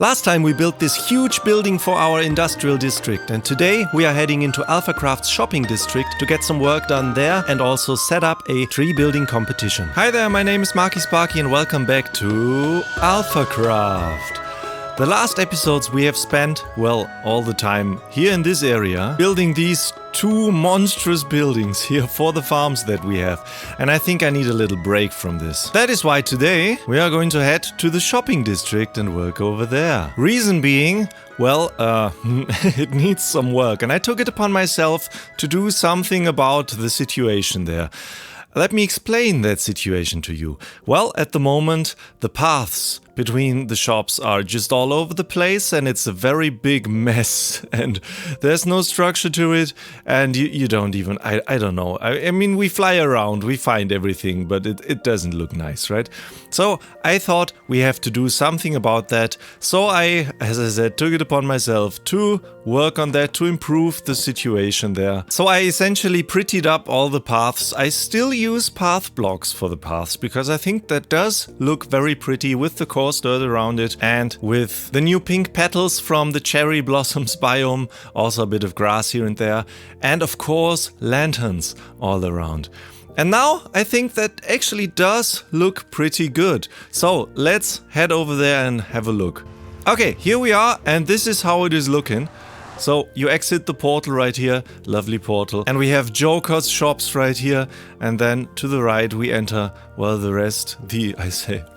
Last time we built this huge building for our industrial district, and today we are heading into AlphaCraft's shopping district to get some work done there and also set up a tree building competition. Hi there, my name is Marki Sparki and welcome back to AlphaCraft. The last episodes we have spent, well, all the time here in this area, building these two monstrous buildings here for the farms that we have. And I think I need a little break from this. That is why today we are going to head to the shopping district and work over there. Reason being, well, it needs some work. And I took it upon myself to do something about the situation there. Let me explain that situation to you. Well, at the moment, the paths between the shops are just all over the place and it's a very big mess and there's no structure to it and you don't even, I don't know. I mean, we fly around, we find everything, but it doesn't look nice, right? So I thought we have to do something about that. So I, as I said, took it upon myself to work on that, to improve the situation there. So I essentially prettied up all the paths. I still use path blocks for the paths because I think that does look very pretty with the coarse dirt around it and with the new pink petals from the cherry blossoms biome, also a bit of grass here and there, and of course lanterns all around. And now I think that actually does look pretty good. So let's head over there and have a look. Okay, here we are and this is how it is looking. So you exit the portal right here, lovely portal, and we have Joker's shops right here, and then to the right we enter, well, the rest,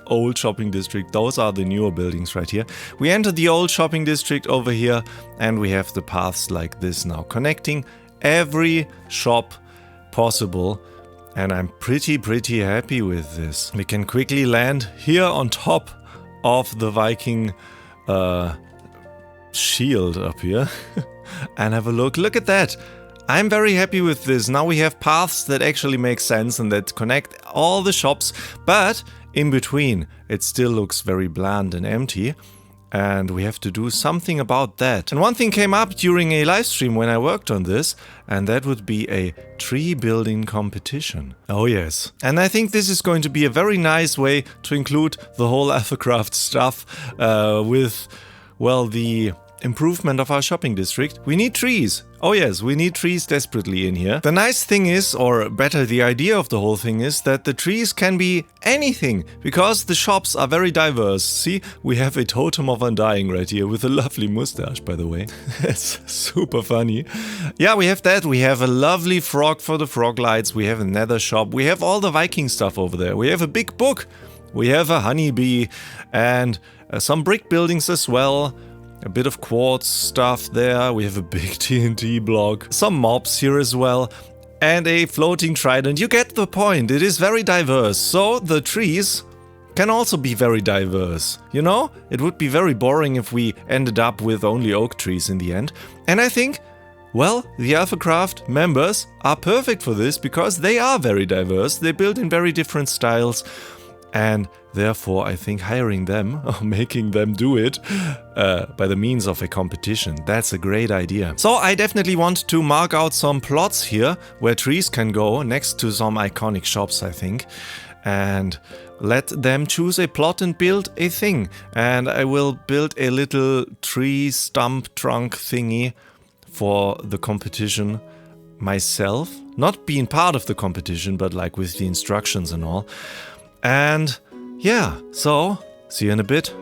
old shopping district. Those are the newer buildings right here. We enter the old shopping district over here, and we have the paths like this now, connecting every shop possible, and I'm pretty happy with this. We can quickly land here on top of the Viking shield up here and have a look. Look at that. I'm very happy with this. Now we have paths that actually make sense and that connect all the shops, but in between it still looks very bland and empty and we have to do something about that. And one thing came up during a live stream when I worked on this, and that would be a tree building competition. Oh yes. And I think this is going to be a very nice way to include the whole AlphaCraft stuff with, well, the improvement of our shopping district. We need trees. Oh yes, we need trees desperately in here. The nice thing is, or better, the idea of the whole thing is that the trees can be anything because the shops are very diverse. See, we have a totem of undying right here with a lovely mustache, by the way. That's super funny. Yeah, we have that. We have a lovely frog for the frog lights. We have a nether shop. We have all the Viking stuff over there. We have a big book. We have a honeybee and some brick buildings as well. A bit of quartz stuff there, we have a big TNT block, some mobs here as well, and a floating trident. You get the point, it is very diverse, so the trees can also be very diverse. You know, it would be very boring if we ended up with only oak trees in the end. And I think, well, the AlphaCraft members are perfect for this because they are very diverse, they build in very different styles. And therefore, I think hiring them or making them do it by the means of a competition, that's a great idea. So I definitely want to mark out some plots here where trees can go next to some iconic shops, I think. And let them choose a plot and build a thing. And I will build a little tree stump trunk thingy for the competition myself. Not being part of the competition, but like with the instructions and all. And yeah, so see you in a bit.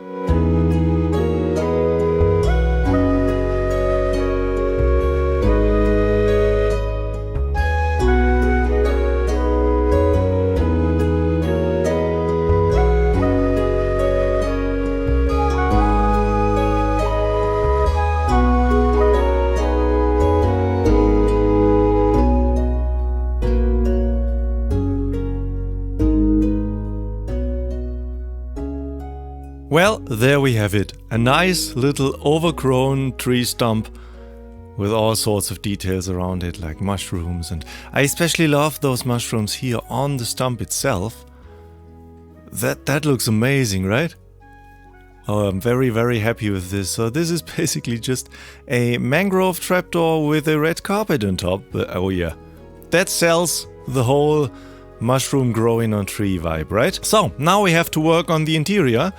Well, there we have it. A nice little overgrown tree stump with all sorts of details around it, like mushrooms. And I especially love those mushrooms here on the stump itself. That looks amazing, right? Oh, I'm very happy with this. So this is basically just a mangrove trapdoor with a red carpet on top. Oh yeah, that sells the whole mushroom growing on tree vibe, right? So now we have to work on the interior.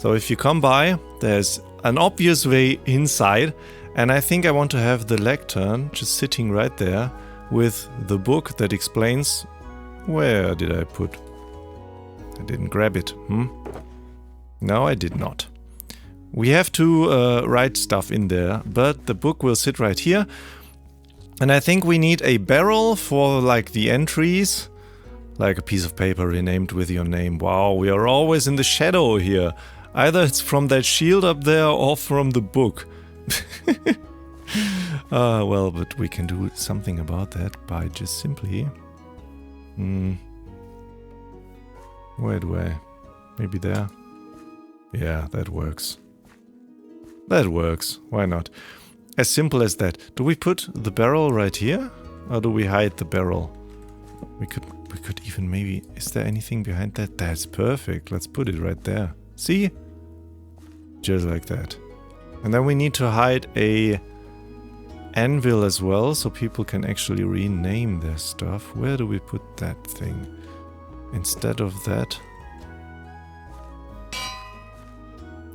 So if you come by There's an obvious way inside, and I think I want to have the lectern just sitting right there with the book that explains. Where did I put? I didn't grab it. No, I did not. We have to write stuff in there, but the book will sit right here. And I think we need a barrel for like the entries. Like a piece of paper renamed with your name. Wow, we are always in the shadow here. Either it's from that shield up there or from the book. Well, but we can do something about that by just simply... Where do I... Maybe there? Yeah, that works. That works. Why not? As simple as that. Do we put the barrel right here? Or do we hide the barrel? We could even maybe... Is there anything behind that? That's perfect. Let's put it right there. See? Just like that. And then we need to hide a anvil as well, so people can actually rename their stuff. Where do we put that thing? Instead of that...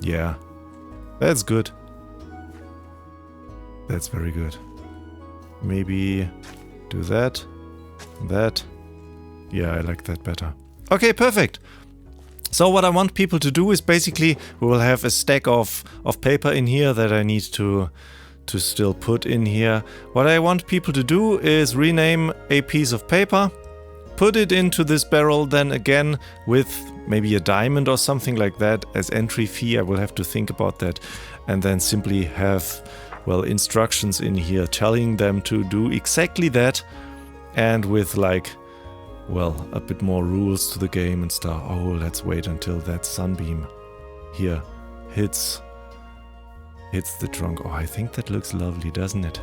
Yeah. That's good. That's very good. Maybe do that. That. Yeah, I like that better. Okay, perfect. So what I want people to do is basically we will have a stack of paper in here that I need to still put in here. What I want people to do is rename a piece of paper, put it into this barrel, then again with maybe a diamond or something like that as entry fee. I will have to think about that, and then simply have, well, instructions in here telling them to do exactly that, and with like, well, a bit more rules to the game and stuff. Oh, let's wait until that sunbeam here hits the trunk. Oh, I think that looks lovely, doesn't it?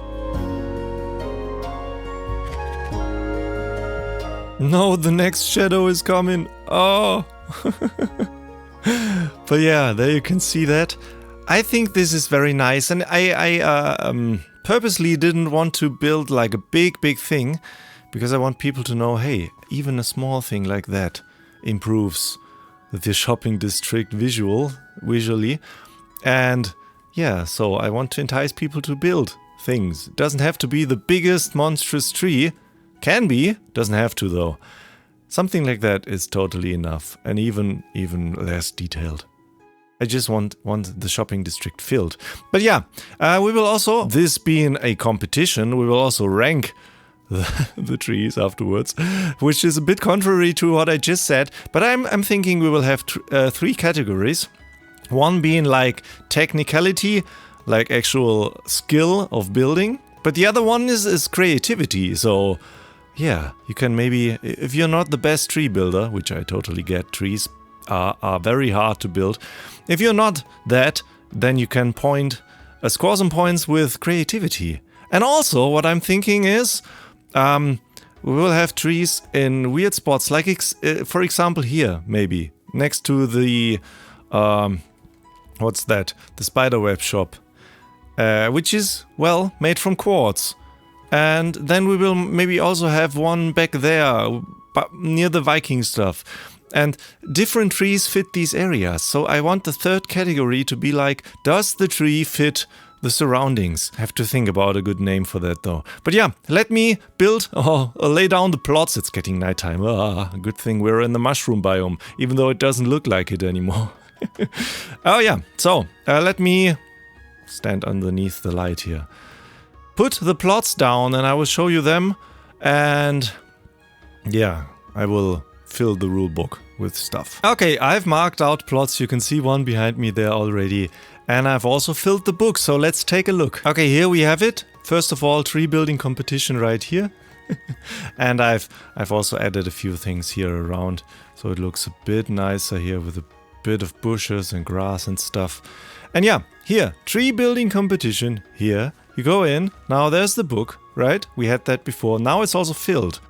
No, the next shadow is coming. Oh. But yeah, there you can see that. I think this is very nice, and I purposely didn't want to build like a big thing, because I want people to know, hey, even a small thing like that improves the shopping district visually. And yeah, so I want to entice people to build things. It doesn't have to be the biggest monstrous tree. Can be, doesn't have to though. Something like that is totally enough, and even less detailed. I just want the shopping district filled. But yeah, we will also, this being a competition, we will also rank the trees afterwards, which is a bit contrary to what I just said. But I'm thinking we will have three categories. One being like technicality, like actual skill of building. But the other one is creativity. So yeah, you can maybe, if you're not the best tree builder, which I totally get, trees are very hard to build. If you're not that, then you can score some points with creativity. And also what I'm thinking is, we will have trees in weird spots, like for example here, maybe, next to the, what's that? The spiderweb shop, which is, well, made from quartz. And then we will maybe also have one back there, near the Viking stuff. And different trees fit these areas. So I want the third category to be like, does the tree fit the surroundings? I have to think about a good name for that though. But yeah, let me build or lay down the plots. It's getting nighttime. Good thing we're in the mushroom biome, even though it doesn't look like it anymore. Oh yeah, so let me stand underneath the light here. Put the plots down and I will show you them. And yeah, I will fill the rule book with stuff. Okay, I've marked out plots. You can see one behind me there already. And I've also filled the book, so let's take a look. Okay, here we have it. First of all, tree building competition right here. And I've also added a few things here around, so it looks a bit nicer here with a bit of bushes and grass and stuff. And yeah, here, tree building competition, here. You go in, now there's the book, right? We had that before, now it's also filled.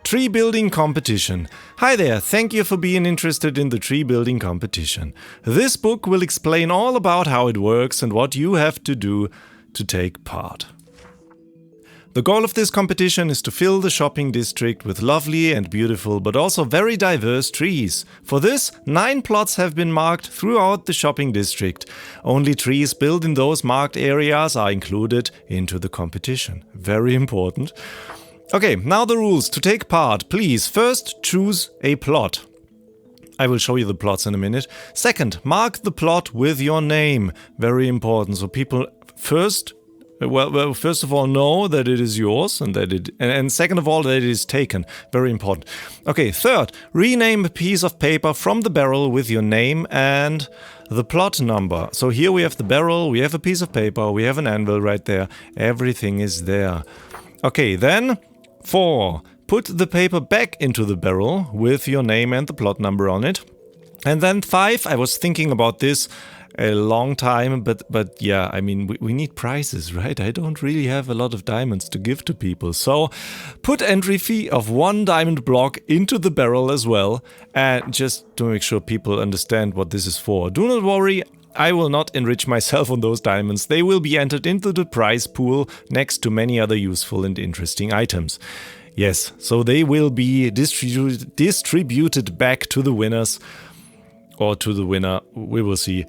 Tree building competition. Hi there, thank you for being interested in the tree building competition. This book will explain all about how it works and what you have to do to take part. The goal of this competition is to fill the shopping district with lovely and beautiful but also very diverse trees. For this, 9 plots have been marked throughout the shopping district. Only trees built in those marked areas are included into the competition. Very important. Okay, now the rules. To take part, please first choose a plot. I will show you the plots in a minute. Second, mark the plot with your name. Very important. So people first of all know that it is yours and second of all that it is taken. Very important. Okay, third, rename a piece of paper from the barrel with your name and the plot number. So here we have the barrel, we have a piece of paper, we have an anvil right there. Everything is there. Okay, then 4. Put the paper back into the barrel with your name and the plot number on it. And then 5, I was thinking about this a long time, but yeah, I mean, we need prizes, right? I don't really have a lot of diamonds to give to people. So put entry fee of 1 diamond block into the barrel as well, and just to make sure people understand what this is for. Do not worry, I will not enrich myself on those diamonds. They will be entered into the prize pool next to many other useful and interesting items. Yes, so they will be distributed back to the winners, or to the winner, we will see.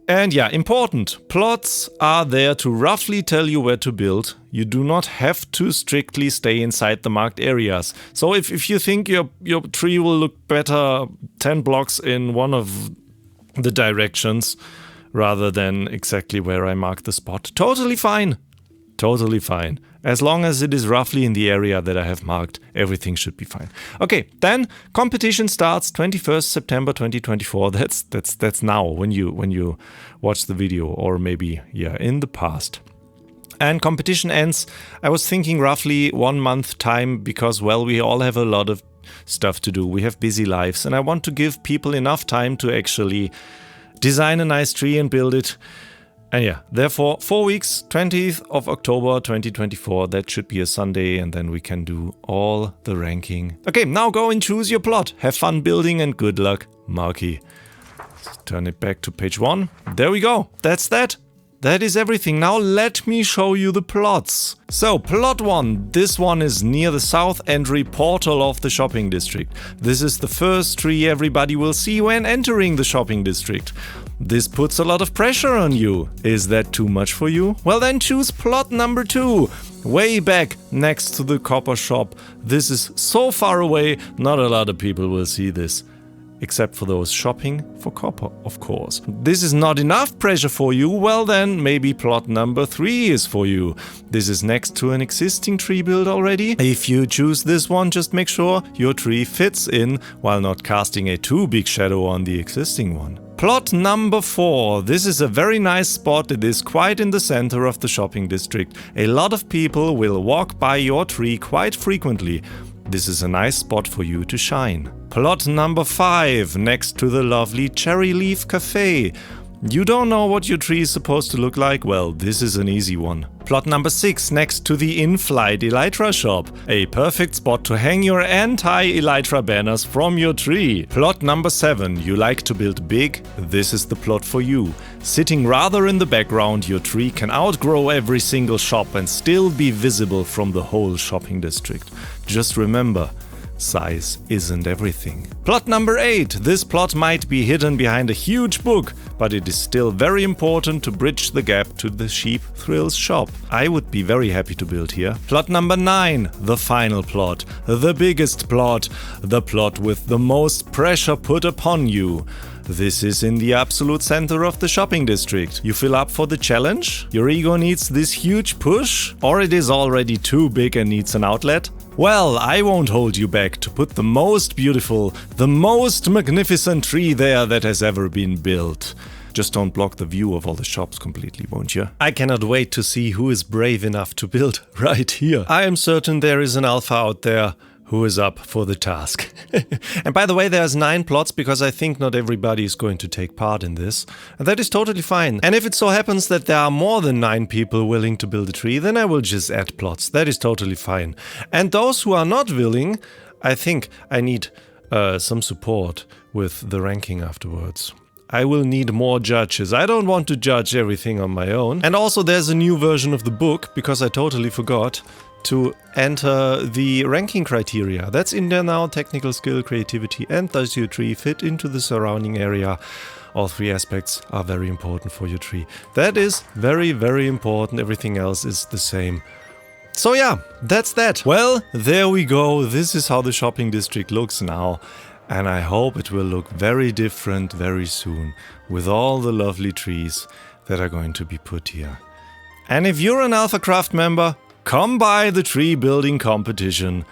And yeah, important, plots are there to roughly tell you where to build. You do not have to strictly stay inside the marked areas. So if you think your tree will look better 10 blocks in one of the directions, rather than exactly where I marked the spot, totally fine. Totally fine. As long as it is roughly in the area that I have marked, everything should be fine. Okay, then competition starts 21st September 2024. That's now when you watch the video, or maybe yeah, in the past. And competition ends, I was thinking roughly 1 month time, because well, we all have a lot of stuff to do. We have busy lives, and I want to give people enough time to actually design a nice tree and build it. And yeah, therefore 4 weeks, 20th of October 2024, that should be a Sunday, and then we can do all the ranking. Okay, now go and choose your plot. Have fun building and good luck, Marki. Let's turn it back to page 1. There we go. That's that. That is everything. Now let me show you the plots. So, plot 1. This one is near the south entry portal of the shopping district. This is the first tree everybody will see when entering the shopping district. This puts a lot of pressure on you. Is that too much for you? Well, then choose plot number 2. Way back next to the copper shop. This is so far away, not a lot of people will see this. Except for those shopping for copper, of course. This is not enough pressure for you, well then maybe plot number 3 is for you. This is next to an existing tree build already. If you choose this one, just make sure your tree fits in while not casting a too big shadow on the existing one. Plot number 4. This is a very nice spot. It is quite in the center of the shopping district. A lot of people will walk by your tree quite frequently. This is a nice spot for you to shine. Plot number 5, next to the lovely Cherry Leaf Cafe. You don't know what your tree is supposed to look like? Well, this is an easy one. Plot number 6, next to the in-flight Elytra shop. A perfect spot to hang your anti-Elytra banners from your tree. Plot number 7, you like to build big? This is the plot for you. Sitting rather in the background, your tree can outgrow every single shop and still be visible from the whole shopping district. Just remember, size isn't everything. Plot number 8. This plot might be hidden behind a huge book, but it is still very important to bridge the gap to the Sheep Thrills shop. I would be very happy to build here. Plot number 9. The final plot. The biggest plot. The plot with the most pressure put upon you. This is in the absolute center of the shopping district. You feel up for the challenge? Your ego needs this huge push? Or it is already too big and needs an outlet? Well, I won't hold you back to put the most beautiful, the most magnificent tree there that has ever been built. Just don't block the view of all the shops completely, won't you? I cannot wait to see who is brave enough to build right here. I am certain there is an alpha out there who is up for the task. And by the way, there's 9 plots because I think not everybody is going to take part in this. And that is totally fine. And if it so happens that there are more than 9 people willing to build a tree, then I will just add plots. That is totally fine. And those who are not willing, I think I need some support with the ranking afterwards. I will need more judges. I don't want to judge everything on my own. And also there's a new version of the book, because I totally forgot to enter the ranking criteria. That's in there now: technical skill, creativity, and does your tree fit into the surrounding area? All three aspects are very important for your tree. That is very, very important. Everything else is the same. So yeah, that's that. Well, there we go. This is how the shopping district looks now. And I hope it will look very different very soon, with all the lovely trees that are going to be put here. And if you're an AlphaCraft member, come by the tree building competition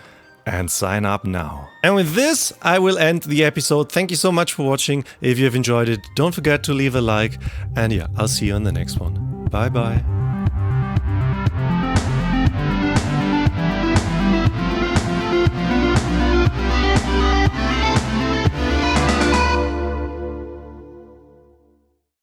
and sign up now. And with this, I will end the episode. Thank you so much for watching. If you have enjoyed it, don't forget to leave a like. And yeah, I'll see you on the next one. Bye bye.